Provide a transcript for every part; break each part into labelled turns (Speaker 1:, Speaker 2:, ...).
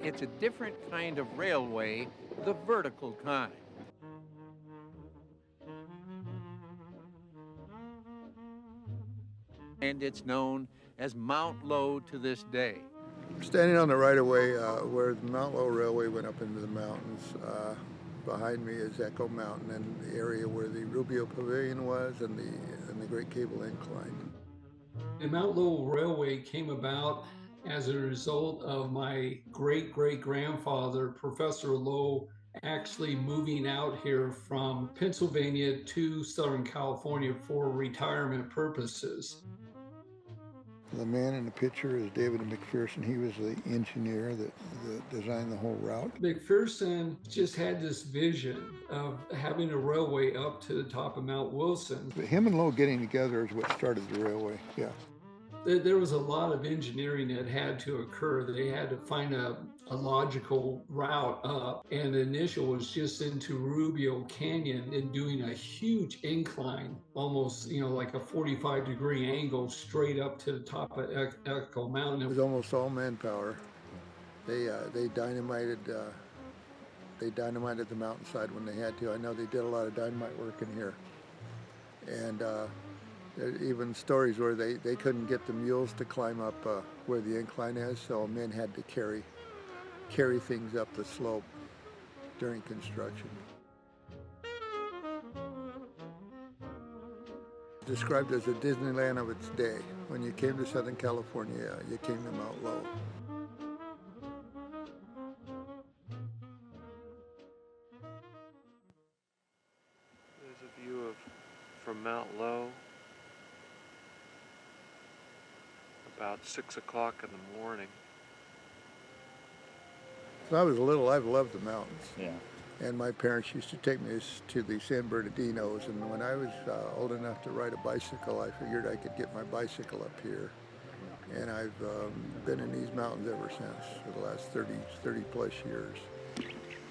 Speaker 1: It's a different kind of railway, the vertical kind. And it's known as Mount Lowe to this day.
Speaker 2: Standing on the right-of-way where the Mount Lowe Railway went up into the mountains. Behind me is Echo Mountain and the area where the Rubio Pavilion was and the Great Cable Incline.
Speaker 3: The Mount Lowe Railway came about as a result of my great-great-grandfather, Professor Lowe, actually moving out here from Pennsylvania to Southern California for retirement purposes.
Speaker 2: The man in the picture is David McPherson. He was the engineer that designed the whole route.
Speaker 3: McPherson just had this vision of having a railway up to the top of Mount Wilson.
Speaker 2: But him and Lowe getting together is what started the railway, yeah.
Speaker 3: There was a lot of engineering that had to occur. They had to find a logical route up, and the initial was just into Rubio Canyon and doing a huge incline, almost like a 45-degree angle straight up to the top of Echo Mountain.
Speaker 2: It was almost all manpower. They dynamited the mountainside when they had to. I know they did a lot of dynamite work in here, and even stories where they couldn't get the mules to climb up where the incline is, so men had to carry things up the slope during construction. Described as a Disneyland of its day. When you came to Southern California, you came to Mount Lowe.
Speaker 4: There's a view from Mount Lowe. About 6 o'clock in the morning.
Speaker 2: When I was little, I've loved the mountains.
Speaker 5: Yeah.
Speaker 2: And my parents used to take me to the San Bernardinos. And when I was old enough to ride a bicycle, I figured I could get my bicycle up here. And I've been in these mountains ever since, for the last 30 plus years.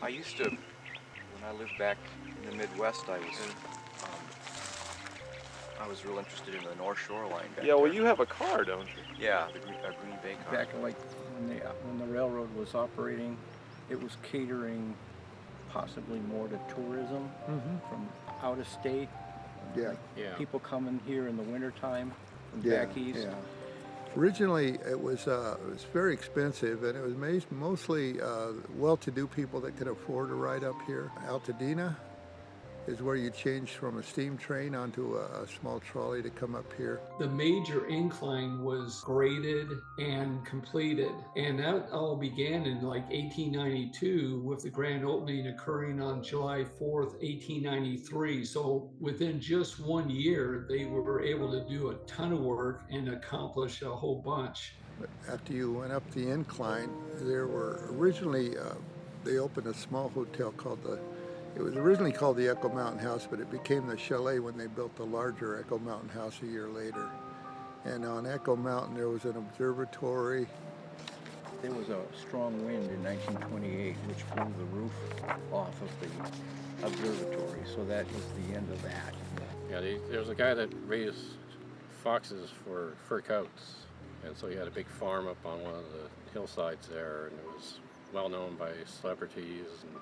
Speaker 5: I used to, when I lived back in the Midwest, I was real interested in the North Shoreline back
Speaker 4: Yeah, well,
Speaker 5: there.
Speaker 4: You have a car, don't you?
Speaker 5: Yeah, the Green Bay car.
Speaker 6: Back like when the railroad was operating, it was catering possibly more to tourism from out of state.
Speaker 2: Yeah.
Speaker 6: Like people coming here in the wintertime from back east.
Speaker 2: Yeah. Originally, it was very expensive, and it was mostly well-to-do people that could afford to ride up here. Altadena is where you change from a steam train onto a small trolley to come up here.
Speaker 3: The major incline was graded and completed, and that all began in like 1892 with the grand opening occurring on July 4th, 1893. So within just 1 year, they were able to do a ton of work and accomplish a whole bunch.
Speaker 2: But after you went up the incline, there were originally, they opened a small hotel called it was originally called the Echo Mountain House, but it became the Chalet when they built the larger Echo Mountain House a year later. And on Echo Mountain, there was an observatory.
Speaker 6: There was a strong wind in 1928, which blew the roof off of the observatory, so that was the end of that.
Speaker 7: Yeah, there was a guy that raised foxes for fur coats, and so he had a big farm up on one of the hillsides there, and it was well known by celebrities, and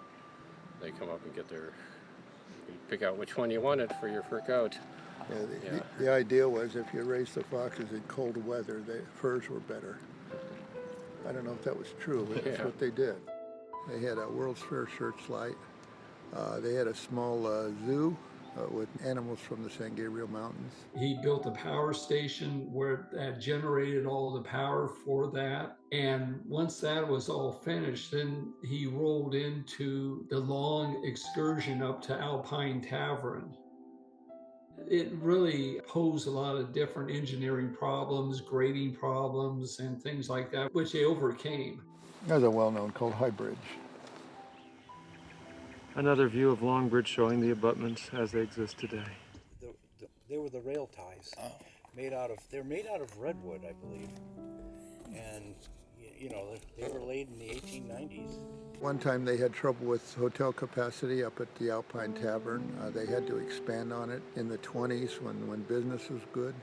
Speaker 7: they come up and you pick out which one you wanted for your fur coat.
Speaker 2: The idea was if you raised the foxes in cold weather, the furs were better. I don't know if that was true, but that's what they did. They had a World's Fair searchlight. They had a small zoo with animals from the San Gabriel Mountains.
Speaker 3: He built a power station where that generated all the power for that. And once that was all finished, then he rolled into the long excursion up to Alpine Tavern. It really posed a lot of different engineering problems, grading problems, and things like that, which they overcame.
Speaker 2: There's a well-known called High Bridge.
Speaker 4: Another view of Long Bridge showing the abutments as they exist today.
Speaker 8: They were the rail ties. They're made out of redwood, I believe. And, they were laid in the 1890s.
Speaker 2: One time they had trouble with hotel capacity up at the Alpine Tavern. They had to expand on it in the 20s when business was good.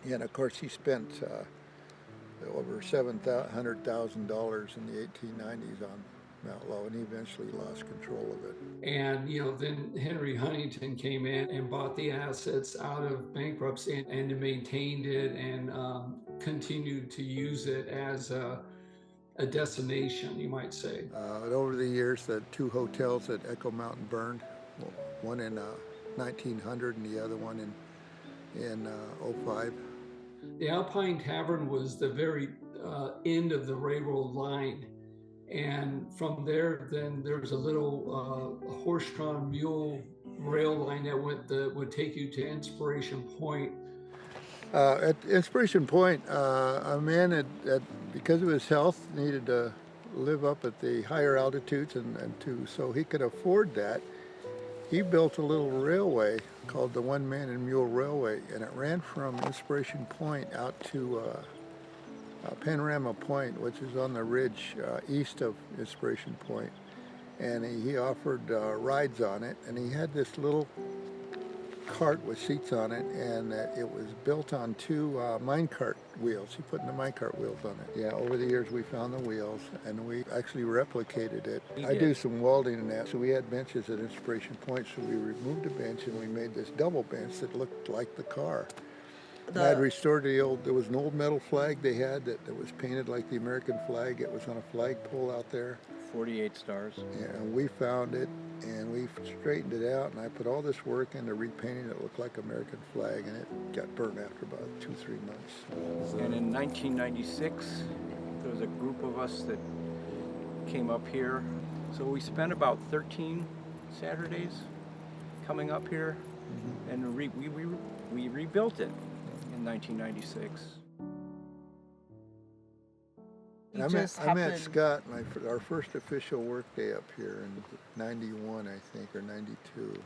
Speaker 2: And of course he spent over $700,000 in the 1890s on Mount Lowe, and he eventually lost control of it.
Speaker 3: And, then Henry Huntington came in and bought the assets out of bankruptcy and maintained it and continued to use it as a destination, you might say.
Speaker 2: Over the years, the two hotels at Echo Mountain burned, one in 1900 and the other one in 05.
Speaker 3: The Alpine Tavern was the very end of the railroad line. And from there, then there's a little horse-drawn mule rail line that would take you to Inspiration Point.
Speaker 2: At Inspiration Point, a man, because of his health, needed to live up at the higher altitudes, so he could afford that. He built a little railway called the One Man and Mule Railway, and it ran from Inspiration Point out to Panorama Point, which is on the ridge east of Inspiration Point. And he offered rides on it, and he had this little cart with seats on it, and it was built on two minecart wheels. He put the minecart wheels on it. Yeah, over the years we found the wheels, and we actually replicated it. I do some welding in that, so we had benches at Inspiration Point, so we removed a bench and we made this double bench that looked like the car. I had restored there was an old metal flag they had that was painted like the American flag. It was on a flagpole out there.
Speaker 6: 48 stars.
Speaker 2: Yeah, and we found it, and we straightened it out, and I put all this work into repainting it. It looked like American flag, and it got burned after about 2-3 months.
Speaker 6: And in 1996, there was a group of us that came up here. So we spent about 13 Saturdays coming up here, and we rebuilt it in 1996.
Speaker 2: I met Scott our first official work day up here in 91, I think, or 92.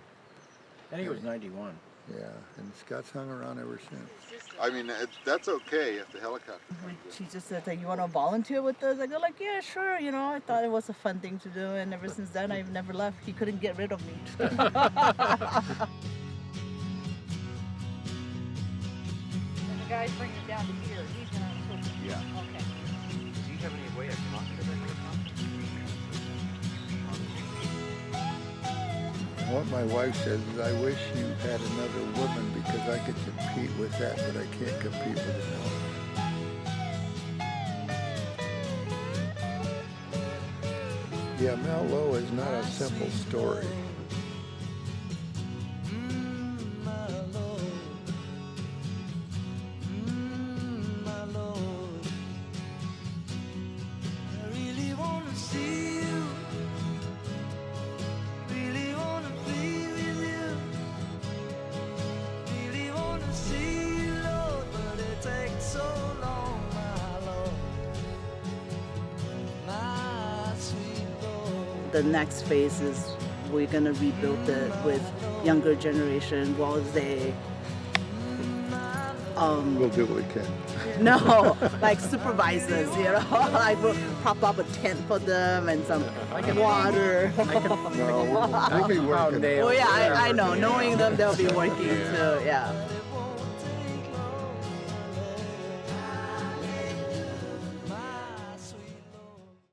Speaker 6: I think it was 91.
Speaker 2: Yeah, and Scott's hung around ever since.
Speaker 9: I mean, that's okay if the helicopter comes in.
Speaker 10: She just said, you want to volunteer with us? I go like, yeah, sure. I thought it was a fun thing to do, and ever since then, I've never left. He couldn't get rid of me. The guy's bringing it down to here. He's gonna push it.
Speaker 5: Yeah.
Speaker 10: Okay.
Speaker 5: Do you have any way of talking to that helicopter?
Speaker 2: What my wife says is, I wish you had another woman because I could compete with that, but I can't compete with it now. Yeah, Mount Lowe is not a simple story.
Speaker 10: The next phase is we're going to rebuild it with younger generation while they
Speaker 2: We'll do what we can.
Speaker 10: no, like supervisors, like we'll prop up a tent for them and some water.
Speaker 2: No, we'll be working.
Speaker 10: Oh yeah, I know. Knowing them, they'll be working too. Yeah.